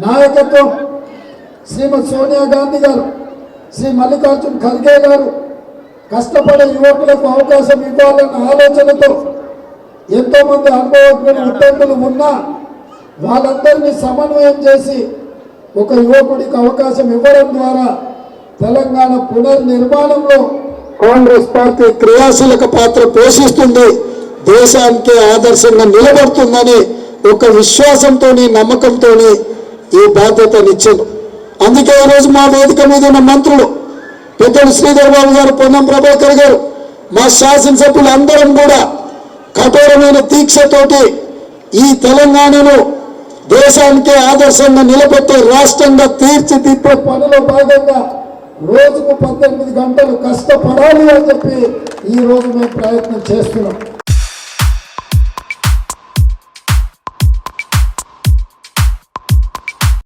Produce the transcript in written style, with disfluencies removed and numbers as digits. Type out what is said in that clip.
నాయకత్వం శ్రీమతి సోనియా గాంధీ గారు, శ్రీ మల్లికార్జున్ ఖర్గే గారు కష్టపడే యువకులకు అవకాశం ఇవ్వాలన్న ఆలోచనతో ఎంతోమంది అనుభవజ్ఞులు ఉద్యోగులు ఉన్నా వాళ్ళందరినీ సమన్వయం చేసి ఒక యువకుడికి అవకాశం ఇవ్వడం ద్వారా తెలంగాణ పునర్నిర్మాణంలో కాంగ్రెస్ పార్టీ క్రియాశీలక పాత్ర పోషిస్తుంది, దేశానికి ఆదర్శంగా నిలబడుతుందని ఒక విశ్వాసంతో నమ్మకంతో ఈ బాధ్యతనిచ్చారు. అందుకే ఈరోజు మా వేదిక మీద ఉన్న మంత్రులు పెద్దలు శ్రీధర్ బాబు గారు, పొన్నం ప్రభాకర్ గారు, మా శాసనసభ్యులు అందరం కూడా కఠోరమైన దీక్షతోటి ఈ తెలంగాణను దేశానికి ఆదర్శంగా నిలబెట్టే రాష్ట్రంగా తీర్చిదిద్దే పనిలో భాగంగా రోజుకు 18 గంటలు కష్టపడాలి అని చెప్పి ఈ రోజు మేము ప్రయత్నం చేస్తున్నాం.